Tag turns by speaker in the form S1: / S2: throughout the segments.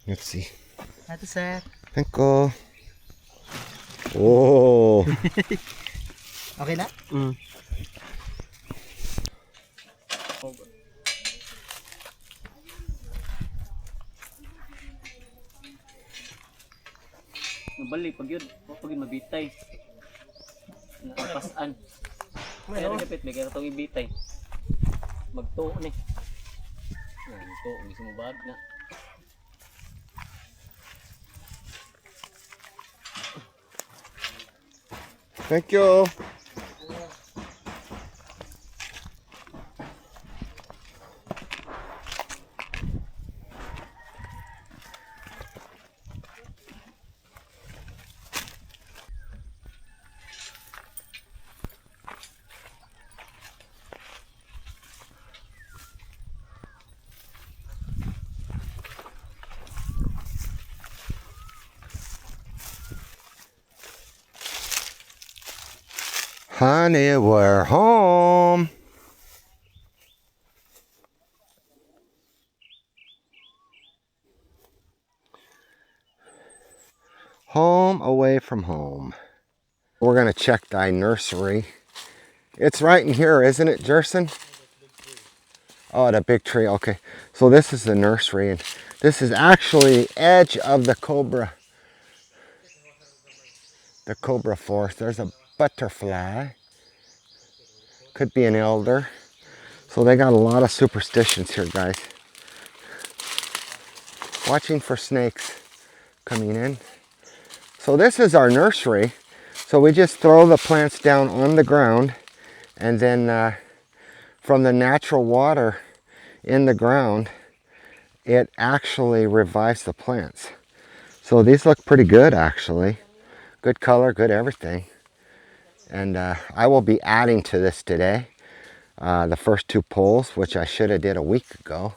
S1: Let's see.
S2: Ito sir.
S1: Thank you. Oh.
S2: Okay na?
S3: Nabali pag yun, pag yun mabitay. Napasan. Kaya nagapit, may kaya itong ibitay. Magtuo ni. Magtuo, gusto mo bag na.
S1: Thank you. Honey, we're home. Home away from home. We're gonna check thy nursery. It's right in here, isn't it, Jerson? Oh, the big tree, okay. So this is the nursery, and this is actually edge of the cobra forest. There's a butterfly. Could be an elder. So they got a lot of superstitions here, guys. Watching for snakes coming in. So this is our nursery. So we just throw the plants down on the ground, and then from the natural water in the ground, it actually revives the plants. So these look pretty good, actually. Good color, good everything. And I will be adding to this today. The first 2 poles, which I should have did a week ago.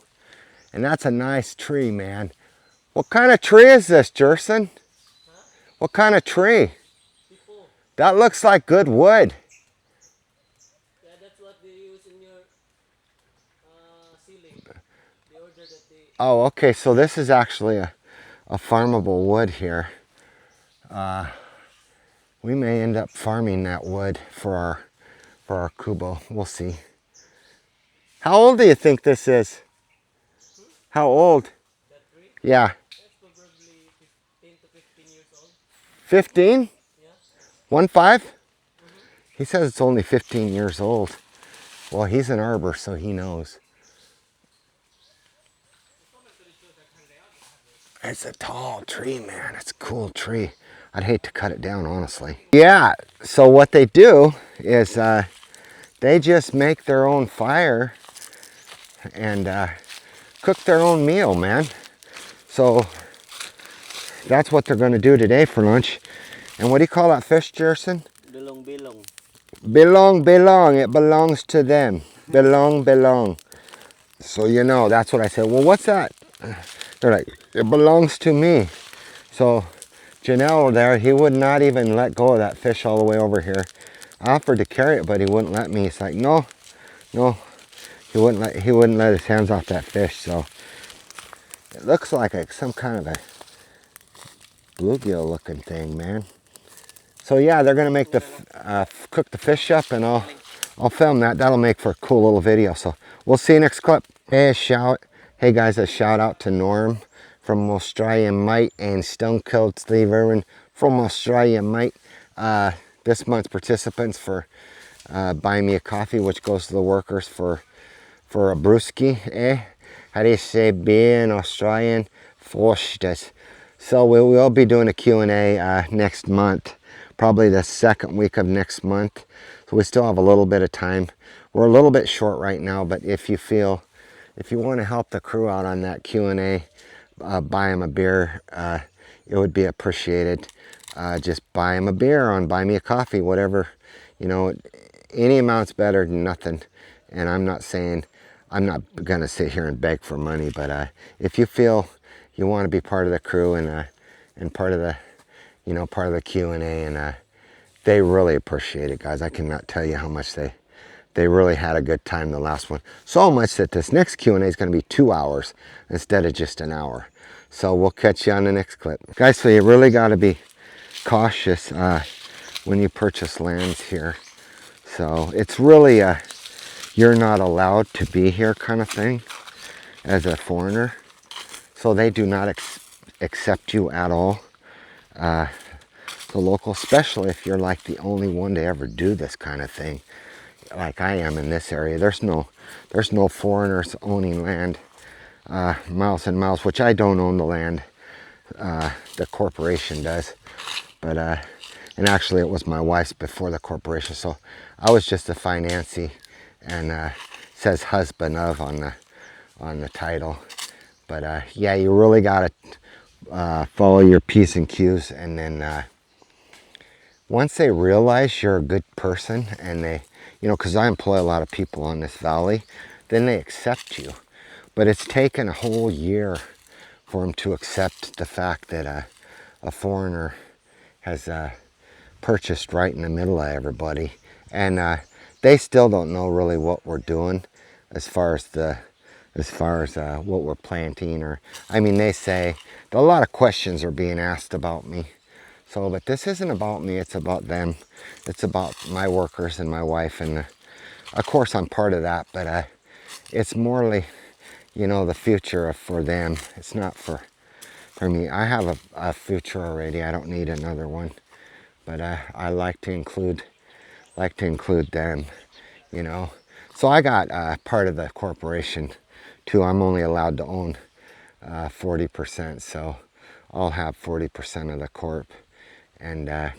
S1: And that's a nice tree, man. What kind of tree is this, Jerson? Huh? What kind of tree? People. That looks like good wood.
S3: Yeah, that's what they use in your ceiling. The order that they...
S1: Oh, okay, so this is actually a farmable wood here. We may end up farming that wood for our kubo. We'll see. How old do you think this is? How old?
S3: That tree?
S1: Yeah.
S3: That's probably 10 to 15 years old.
S1: 15?
S3: Yeah.
S1: 1-5? He says it's only 15 years old. Well, he's an arbor, so he knows. It's a tall tree, man. It's a cool tree. I'd hate to cut it down, honestly. Yeah, so what they do is they just make their own fire and cook their own meal, man. So that's what they're going to do today for lunch. And what do you call that fish, Jerson?
S3: Belong.
S1: Belong. It belongs to them. Belong. So you know, that's what I said. Well, what's that? They're like, it belongs to me. So Janelle there, he would not even let go of that fish all the way over here. I offered to carry it, but he wouldn't let me. He's like, no. He wouldn't let his hands off that fish. So it looks like some kind of a bluegill looking thing, man. So yeah, they're gonna make the cook the fish up, and I'll film that. That'll make for a cool little video. So we'll see you next clip. Hey guys, a shout out to Norm from Australia, mate, and Stone Cold Steve Irwin from Australia, mate. This month's participants for Buy Me a Coffee, which goes to the workers for a brewski, How do you say beer in Australian? Forstas. So we will be doing a Q&A next month, probably the second week of next month. So we still have a little bit of time. We're a little bit short right now, but if you want to help the crew out on that Q&A, buy them a beer, it would be appreciated. Just buy them a beer on Buy Me a Coffee, whatever, any amount's better than nothing. And I'm not gonna sit here and beg for money, but if you feel you want to be part of the crew and part of the Q&A, and they really appreciate it, guys. I cannot tell you how much they really had a good time the last one. So much that this next Q&A is going to be 2 hours instead of just an hour. So we'll catch you on the next clip. Guys, so you really got to be cautious when you purchase lands here. So it's really a you're not allowed to be here kind of thing as a foreigner. So they do not accept you at all. The local, especially if you're like the only one to ever do this kind of thing, like I am in this area. There's no foreigners owning land miles and miles, which I don't own the land. The corporation does, but and actually it was my wife's before the corporation, so I was just a financier, and says husband of on the title. But yeah, you really got to follow your P's and Q's, and then once they realize you're a good person, and they, because I employ a lot of people on this valley, then they accept you. But it's taken a whole year for them to accept the fact that a foreigner has purchased right in the middle of everybody, and they still don't know really what we're doing as far as what we're planting. Or I mean, they say a lot of questions are being asked about me. So, but this isn't about me, it's about them. It's about my workers and my wife, and of course I'm part of that, but it's morely, the future for them. It's not for me. I have a future already. I don't need another one, but I like to include them, So I got part of the corporation too. I'm only allowed to own 40%, so I'll have 40% of the corp. And then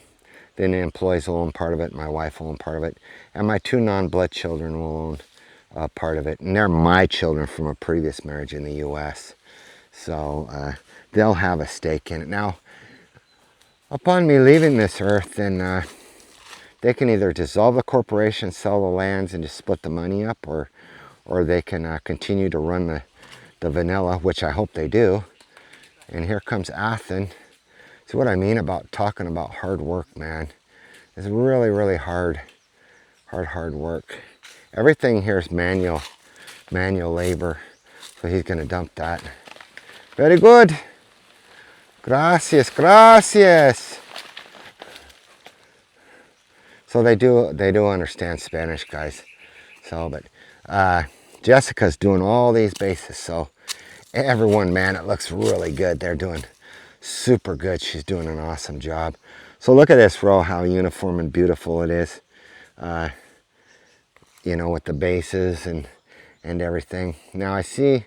S1: the employees will own part of it, my wife will own part of it, and my 2 non-blood children will own part of it. And they're my children from a previous marriage in the U.S. So they'll have a stake in it. Now, upon me leaving this earth, then they can either dissolve the corporation, sell the lands, and just split the money up, or they can continue to run the vanilla, which I hope they do. And here comes Athen. See what I mean about talking about hard work, man. It's really, really hard work. Everything here is manual labor. So he's gonna dump that. Very good. Gracias. So they do understand Spanish, guys. So, but Jessica's doing all these bases. So everyone, man, it looks really good. They're doing super good. She's doing an awesome job. So look at this row, how uniform and beautiful it is. With the bases and everything. Now I think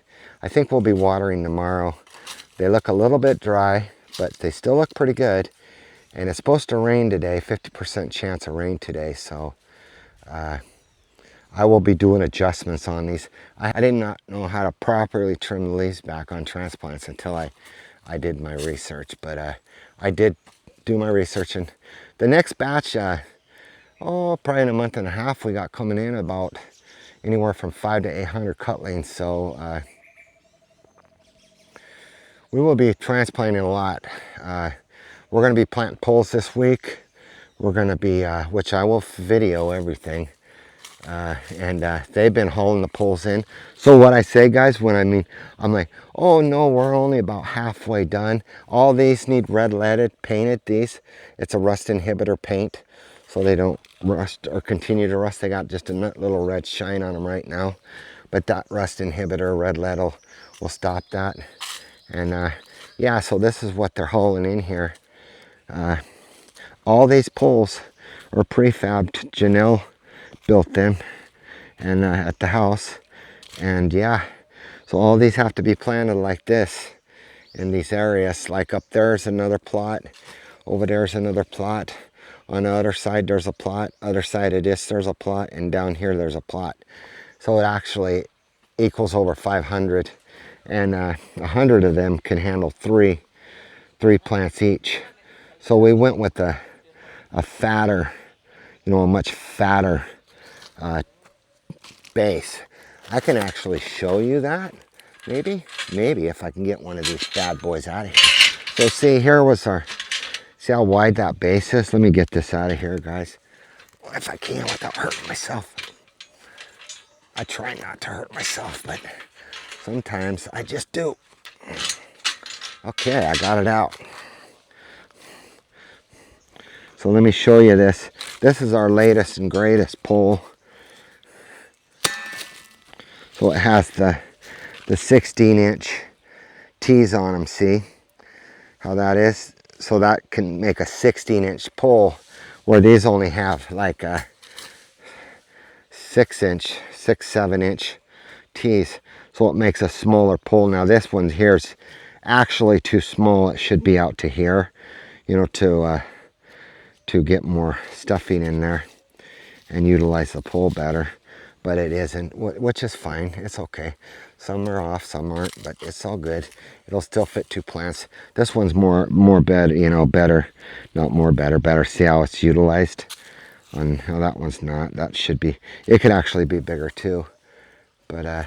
S1: we'll be watering tomorrow. They look a little bit dry, but they still look pretty good. And it's supposed to rain today, 50% chance of rain today. So I will be doing adjustments on these. I did not know how to properly trim the leaves back on transplants until I did my research. But I did do my research, and the next batch, probably in a month and a half, we got coming in about anywhere from 500 to 800 cutlings. So we will be transplanting a lot. We're going to be planting poles this week. We're going to be, which I will video everything. And they've been hauling the poles in. So what I say, guys, I'm like, oh no, we're only about halfway done. All these need red leaded, painted. It's a rust inhibitor paint, so they don't rust or continue to rust. They got just a little red shine on them right now, but that rust inhibitor, red lead, will stop that. And yeah, so this is what they're hauling in here. All these poles are prefabbed. Janelle built them, and at the house. And yeah, so all these have to be planted like this in these areas. Like up there's another plot, over there's another plot, on the other side there's a plot, other side of this there's a plot, and down here there's a plot. So it actually equals over 500, and 100 of them can handle three plants each. So we went with a fatter, a much fatter base. I can actually show you that, maybe if I can get one of these bad boys out of here. So see, see how wide that base is? Let me get this out of here, guys. If I can without hurting myself. I try not to hurt myself, but sometimes I just do. Okay, I got it out. So let me show you this. This is our latest and greatest pole. So it has the 16-inch T's on them, see how that is? So that can make a 16-inch pole, where these only have like a 7-inch T's. So it makes a smaller pole. Now this one here is actually too small. It should be out to here, you know, to get more stuffing in there and utilize the pole better. But it isn't, which is fine. It's okay. Some are off, some aren't, but it's all good. It'll still fit 2 plants. This one's more better, you know, better, not more better. See how it's utilized? No, that one's not. That should be, it could actually be bigger too. But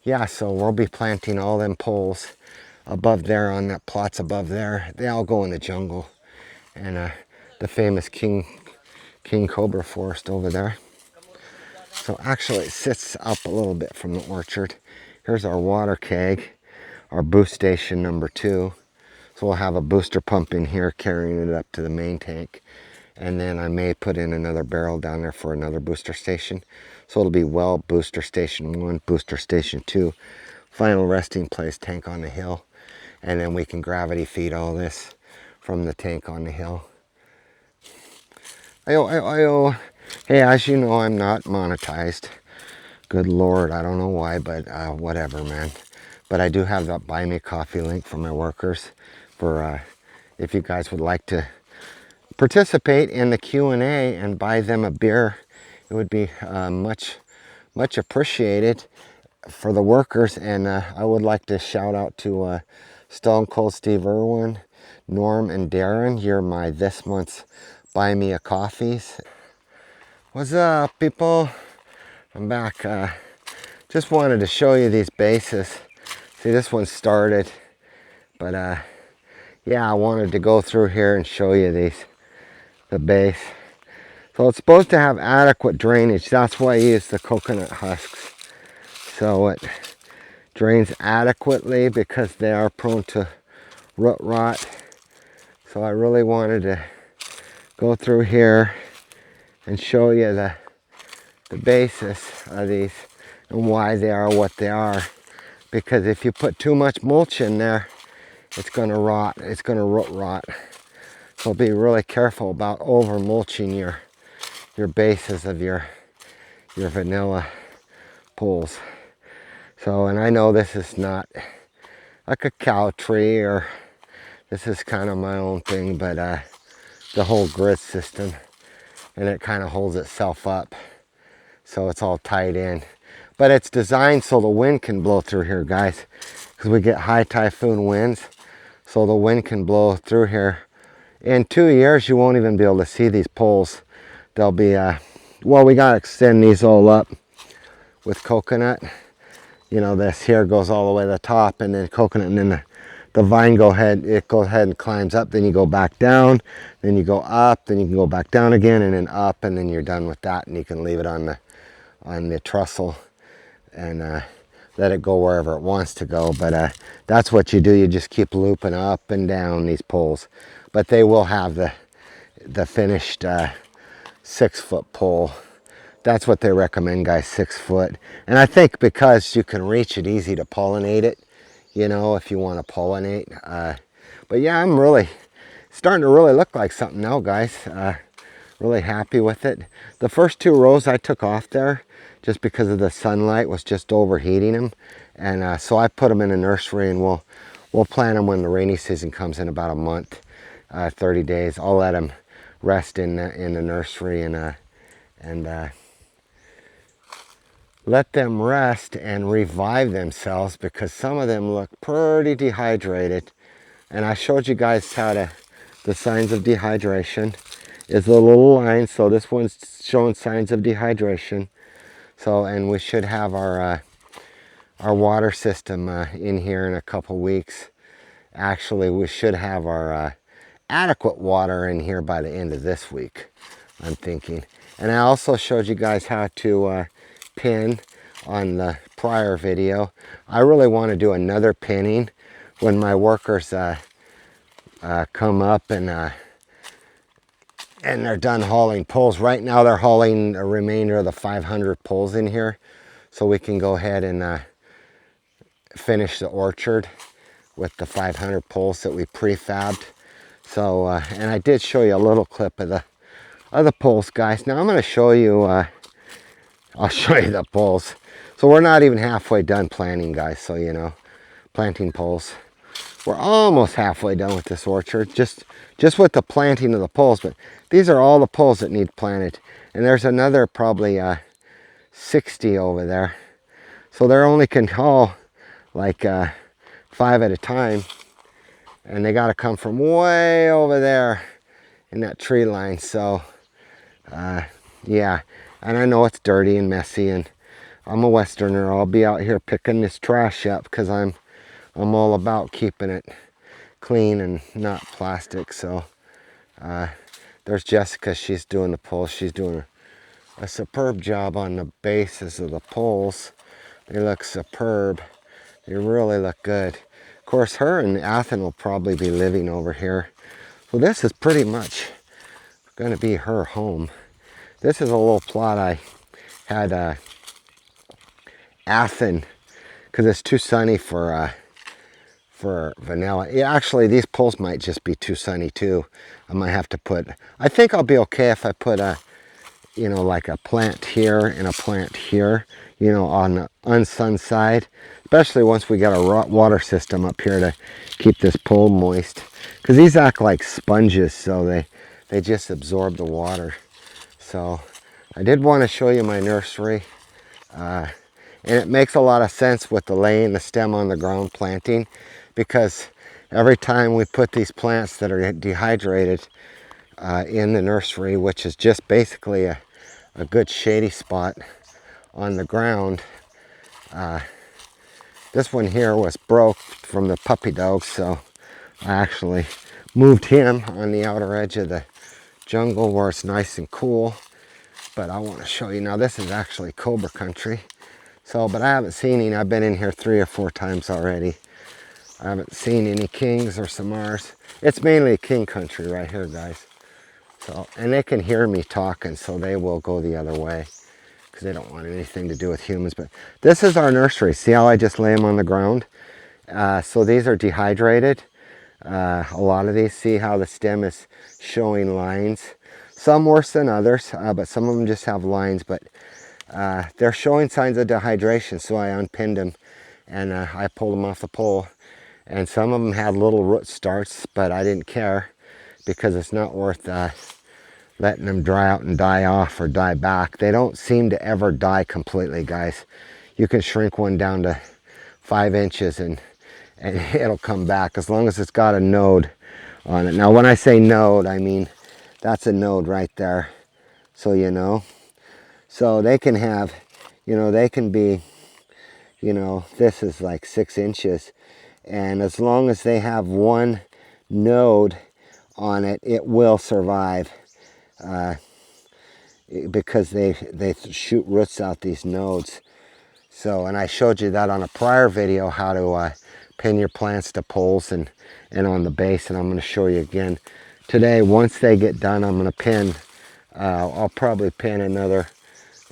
S1: yeah, so we'll be planting all them poles above there on that plots above there. They all go in the jungle, and the famous king cobra forest over there. So actually it sits up a little bit from the orchard. Here's our water keg, our boost station number 2. So we'll have a booster pump in here carrying it up to the main tank. And then I may put in another barrel down there for another booster station. So it'll be well booster station 1, booster station 2, final resting place tank on the hill. And then we can gravity feed all this from the tank on the hill. Ayo. Hey, as you know, I'm not monetized. Good Lord, I don't know why, but whatever, man. But I do have that buy me coffee link for my workers, for if you guys would like to participate in the Q&A and buy them a beer. It would be much appreciated for the workers. And I would like to shout out to Stone Cold Steve Irwin, Norm, and Darren. You're my this month's buy me a coffees. What's up, people? I'm back. Just wanted to show you these bases. See, this one started, but yeah, I wanted to go through here and show you the base. So it's supposed to have adequate drainage. That's why I use the coconut husks. So it drains adequately because they are prone to root rot. So I really wanted to go through here and show you the basis of these and why they are what they are. Because if you put too much mulch in there, it's going to rot. It's going to root rot. So be really careful about over mulching your bases of your vanilla poles. So, and I know this is not a cacao tree, or this is kind of my own thing, but the whole grid system, and it kind of holds itself up. So it's all tied in. But it's designed so the wind can blow through here, guys, because we get high typhoon winds. So the wind can blow through here. In 2 years, you won't even be able to see these poles. They'll be, well, we got to extend these all up with coconut. You know, this here goes all the way to the top, and then coconut, and then the vine goes ahead and climbs up. Then you go back down, then you go up, then you can go back down again, and then up, and then you're done with that, and you can leave it on the trestle and let it go wherever it wants to go. But that's what you do. You just keep looping up and down these poles. But they will have the finished 6-foot pole. That's what they recommend, guys, 6 foot. And I think because you can reach it easy to pollinate it, you know, if you want to pollinate. But yeah, I'm really starting to really look like something now, guys. Really happy with it. The first 2 rows I took off there just because of the sunlight was just overheating them. And so I put them in a nursery, and we'll plant them when the rainy season comes in about a month, 30 days. I'll let them rest in the nursery and let them rest and revive themselves, because some of them look pretty dehydrated. And I showed you guys how the signs of dehydration is the little line. So this one's showing signs of dehydration. So, and we should have our water system in here in a couple weeks. Actually, we should have our adequate water in here by the end of this week, I'm thinking. And I also showed you guys how to pin on the prior video. I really want to do another pinning when my workers come up and they're done hauling poles. Right now they're hauling a remainder of the 500 poles in here, so we can go ahead and finish the orchard with the 500 poles that we prefabbed. So, and I did show you a little clip of the poles, guys. Now I'm going to show you, I'll show you the poles. So we're not even halfway done planting, guys, so you know, planting poles. We're almost halfway done with this orchard, just with the planting of the poles, but these are all the poles that need planted. And there's another probably 60 over there. So they only can haul like 5 at a time, and they got to come from way over there in that tree line. So yeah, and I know it's dirty and messy, and I'm a Westerner. I'll be out here picking this trash up because I'm all about keeping it clean and not plastic. So there's Jessica. She's doing the poles. She's doing a superb job on the bases of the poles. They look superb. They really look good. Of course, her and Athen will probably be living over here. So this is pretty much going to be her home. This is a little plot I had Athen, because it's too sunny for vanilla. Yeah, actually, these poles might just be too sunny too. I might have to put, I think I'll be okay if I put you know, like a plant here and a plant here, you know, on the unsun side, especially once we get a water system up here to keep this pole moist, because these act like sponges, so they just absorb the water. So I did want to show you my nursery, and it makes a lot of sense with the laying the stem on the ground planting, because every time we put these plants that are dehydrated in the nursery, which is just basically a good shady spot on the ground. This one here was broke from the puppy dog, so I actually moved him on the outer edge of the jungle where it's nice and cool. But I want to show you now, this is actually cobra country. So, but I haven't seen any. I've been in here 3 or 4 times already. I haven't seen any kings or samars. It's mainly king country right here, guys. So, and they can hear me talking, so they will go the other way because they don't want anything to do with humans. But this is our nursery. See how I just lay them on the ground? So these are dehydrated. A lot of these, see how the stem is showing lines. Some worse than others, but some of them just have lines. But they're showing signs of dehydration, so I unpinned them and I pulled them off the pole. And some of them had little root starts, but I didn't care because it's not worth letting them dry out and die off or die back. They don't seem to ever die completely, guys. You can shrink one down to 5 inches and it'll come back as long as it's got a node on it. Now when I say node, I mean that's a node right there, so you know. So they can have, you know, they can be, you know, this is like 6 inches, and as long as they have one node on it, it will survive, because they shoot roots out these nodes. So, and I showed you that on a prior video, how to pin your plants to poles and on the base, and I'm going to show you again today. Once they get done, I'm going to pin, I'll probably pin another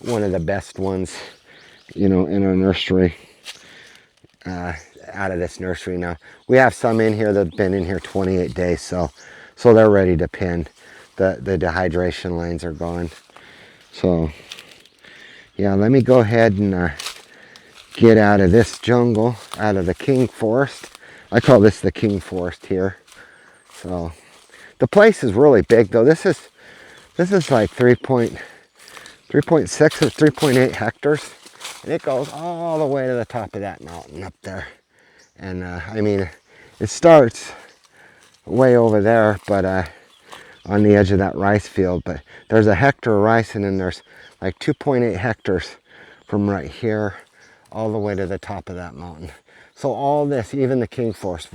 S1: one of the best ones, you know, in our nursery, out of this nursery. Now we have some in here that have been in here 28 days, so they're ready to pin. The dehydration lines are gone. So yeah, let me go ahead and get out of this jungle, out of the king forest. I call this the king forest here. So the place is really big though. This is like 3.6 or 3.8 hectares, and it goes all the way to the top of that mountain up there. And I mean, it starts way over there, but on the edge of that rice field. But there's a hectare of rice, and then there's like 2.8 hectares from right here all the way to the top of that mountain. So all this, even the king forest,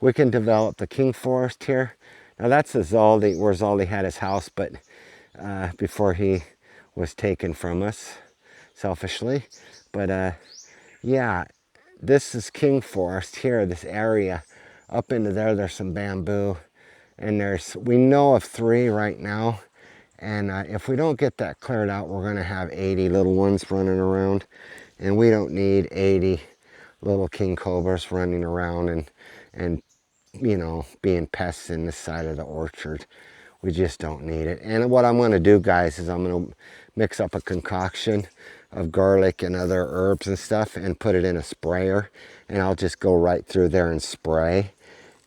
S1: we can develop the king forest here. Now that's the Zaldi, where Zaldi had his house, but before he was taken from us selfishly. But yeah, this is king forest here, this area. Up into there, there's some bamboo. And we know of 3 right now. And if we don't get that cleared out, we're going to have 80 little ones running around. And we don't need 80 little king cobras running around and you know, being pests in this side of the orchard. We just don't need it. And what I'm going to do, guys, is I'm going to mix up a concoction of garlic and other herbs and stuff and put it in a sprayer. And I'll just go right through there and spray,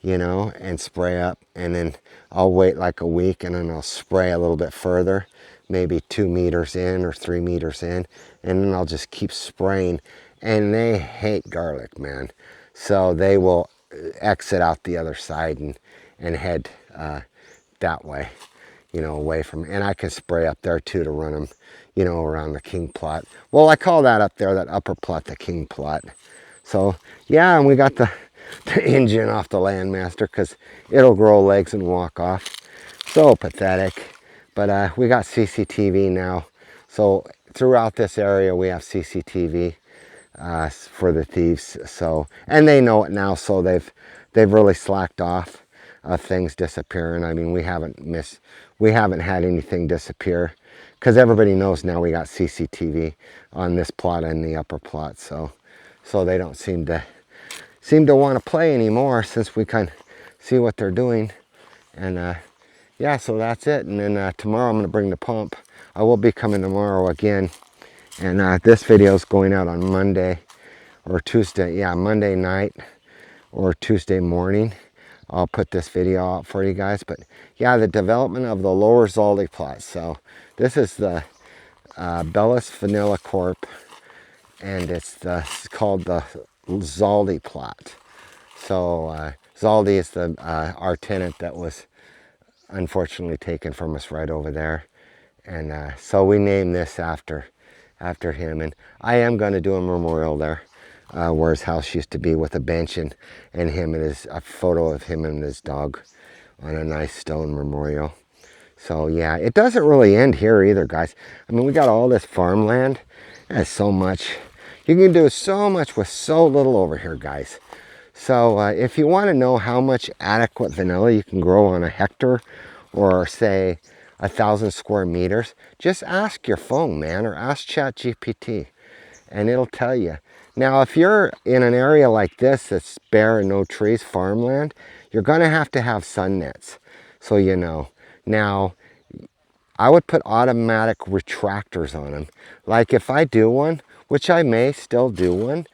S1: you know, and spray up. And then I'll wait like a week and then I'll spray a little bit further, maybe 2 meters in or 3 meters in. And then I'll just keep spraying. And they hate garlic, man. So they will exit out the other side and head that way, you know, away from, and I can spray up there too to run them, you know, around the king plot. Well, I call that up there, that upper plot, the king plot. So yeah, and we got the engine off the Landmaster because it'll grow legs and walk off. So pathetic. But we got CCTV now. So throughout this area we have CCTV for the thieves. So, and they know it now, so they've really slacked off of things disappearing. I mean, we haven't had anything disappear because everybody knows now we got CCTV on this plot and the upper plot. So they don't seem to want to play anymore since we can see what they're doing. And yeah, so that's it. And then tomorrow I'm going to bring the pump. I will be coming tomorrow again. And this video is going out on Monday or Tuesday. Yeah, Monday night or Tuesday morning. I'll put this video out for you guys. But yeah, the development of the lower Zaldi plot. So this is the Bellis Vanilla Corp. And it's called the Zaldi plot. So Zaldi is our tenant that was unfortunately taken from us right over there. And so we named this after him. And I am going to do a memorial there where his house used to be, with a bench and a photo of him and his dog on a nice stone memorial. So yeah, it doesn't really end here either, guys. I mean, we got all this farmland. There's so much. You can do so much with so little over here, guys. So if you want to know how much adequate vanilla you can grow on a hectare, or say 1,000 square meters, just ask your phone, man, or ask ChatGPT, and it'll tell you. Now, if you're in an area like this that's bare and no trees, farmland, you're going to have sun nets, so you know. Now, I would put automatic retractors on them. Like if I do one, which I may still do one,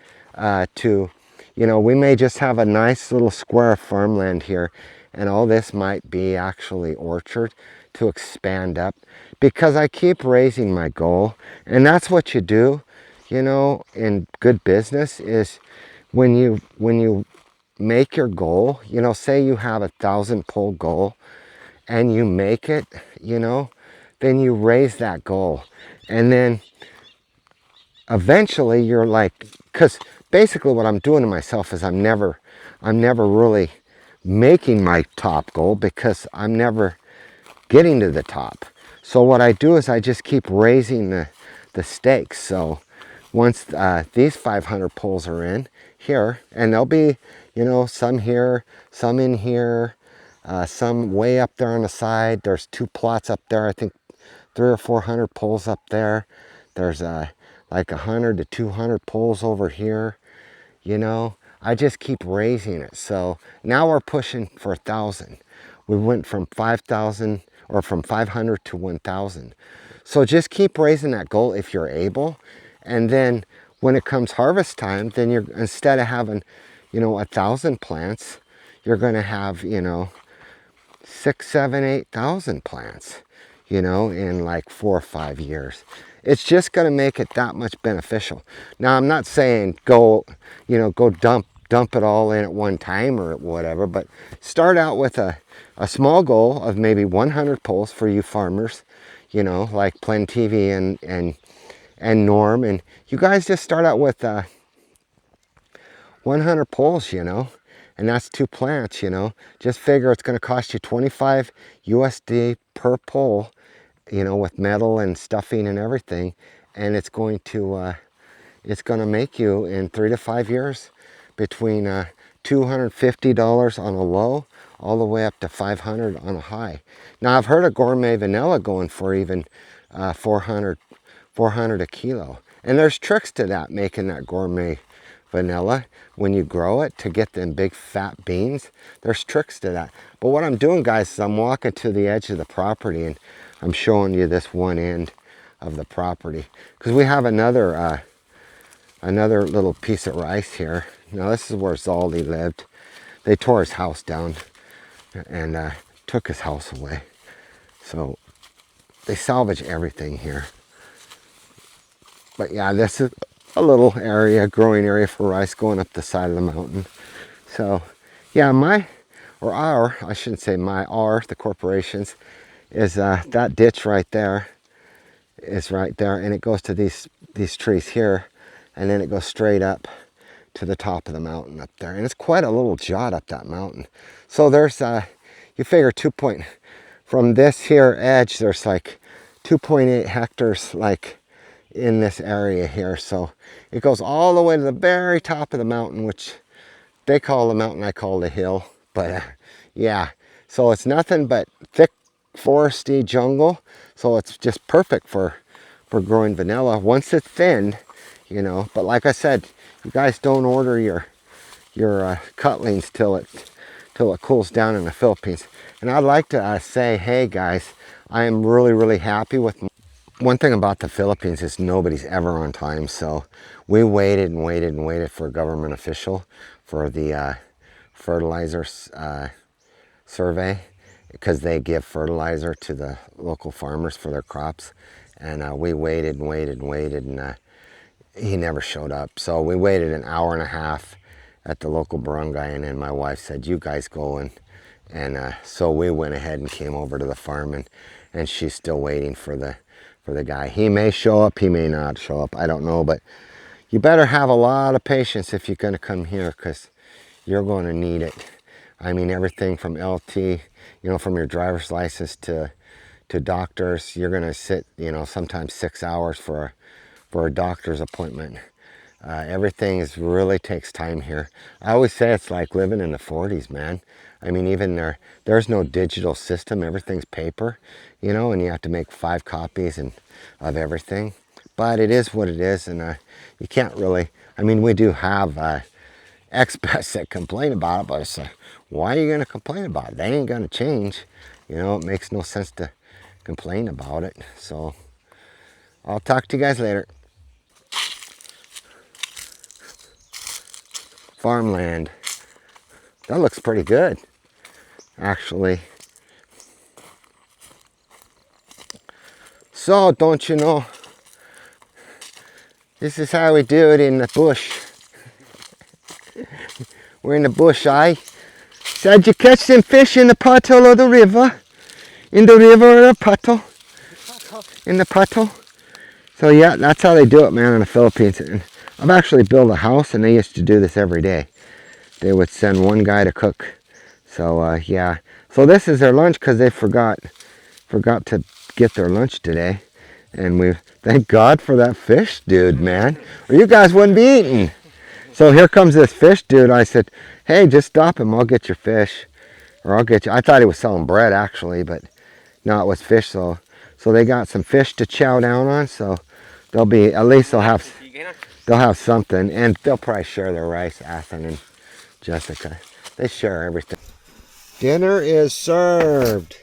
S1: you know, we may just have a nice little square of farmland here, and all this might be actually orchard to expand up, because I keep raising my goal. And that's what you do, you know, in good business, is when you make your goal, you know, say you have 1,000 pole goal and you make it, you know, then you raise that goal. And then eventually you're like, because basically what I'm doing to myself is I'm never really making my top goal, because I'm never getting to the top. So what I do is I just keep raising the stakes. So once these 500 poles are in here, and there'll be, you know, some here, some in here, some way up there on the side. There's 2 plots up there, I think 300 or 400 poles up there. There's like 100 to 200 poles over here. You know, I just keep raising it. So now we're pushing for 1,000. We went from 5,000, or from 500 to 1,000. So just keep raising that goal if you're able. And then when it comes harvest time, then you're, instead of having, you know, 1,000 plants, you're going to have, you know, 6, 7, 8,000 plants, you know, in like 4 or 5 years. It's just going to make it that much beneficial. Now, I'm not saying go, you know, go dump it all in at one time or whatever, but start out with a small goal of maybe 100 poles for you farmers, you know, like Plen TV and Norm, and you guys just start out with 100 poles, you know, and that's 2 plants, you know. Just figure it's going to cost you 25 USD per pole, you know, with metal and stuffing and everything, and it's going to it's going to make you in 3 to 5 years between $250 on a low all the way up to $500 on a high. Now I've heard of gourmet vanilla going for even 400 a kilo. And there's tricks to that, making that gourmet vanilla when you grow it to get them big fat beans. There's tricks to that. But what I'm doing, guys, is I'm walking to the edge of the property and I'm showing you this one end of the property because we have another little piece of rice here. Now this is where Zaldi lived. They tore his house down and took his house away. So they salvage everything here. But yeah, this is a little area, growing area for rice going up the side of the mountain. So yeah, I shouldn't say the corporation's, is that ditch right there is right there, and it goes to these trees here, and then it goes straight up to the top of the mountain up there. And it's quite a little jot up that mountain. So there's, you figure from this here edge, there's like 2.8 hectares like in this area here. So it goes all the way to the very top of the mountain, which they call the mountain, I call the hill. But yeah, so it's nothing but thick foresty jungle. So it's just perfect for growing vanilla once it's thinned, you know. But like I said, you guys don't order your cutlings till it cools down in the Philippines. And I'd like to say, hey guys, I am really happy with. One thing about the Philippines is nobody's ever on time. So we waited and waited for a government official for the fertilizer survey, because they give fertilizer to the local farmers for their crops. And we waited and waited, and he never showed up. So we waited an hour and a half at the local barangay, and then my wife said, you guys go. And so we went ahead and came over to the farm, and she's still waiting for the guy. He may show up, he may not show up, I don't know. But you better have a lot of patience if you're going to come here, because you're going to need it. I mean, everything from LT, you know, from your driver's license to doctors. You're going to sit, you know, sometimes 6 hours for a doctor's appointment. Everything really takes time here. I always say it's like living in the 40s, man. I mean, even there's no digital system. Everything's paper, you know, and you have to make 5 copies of everything. But it is what it is, and you can't really, I mean, we do have expats that complain about it, but it's why are you going to complain about it? They ain't going to change. You know, it makes no sense to complain about it. So I'll talk to you guys later. Farmland. That looks pretty good, actually. So, don't you know, this is how we do it in the bush. We're in the bush, Said you catch them fish in the puddle of the river? In the river or the puddle? In the puddle. So yeah, that's how they do it, man, in the Philippines. And I've actually built a house, and they used to do this every day. They would send one guy to cook. So yeah. So this is their lunch, because they forgot to get their lunch today. And we thank God for that fish dude, man, or you guys wouldn't be eating. So here comes this fish dude. I said, hey, just stop him. I'll get your fish. Or I'll get you. I thought he was selling bread, actually, but no, it was fish. So they got some fish to chow down on. So they'll be, at least they'll have something. And they'll probably share their rice, Athen and Jessica. They share everything. Dinner is served.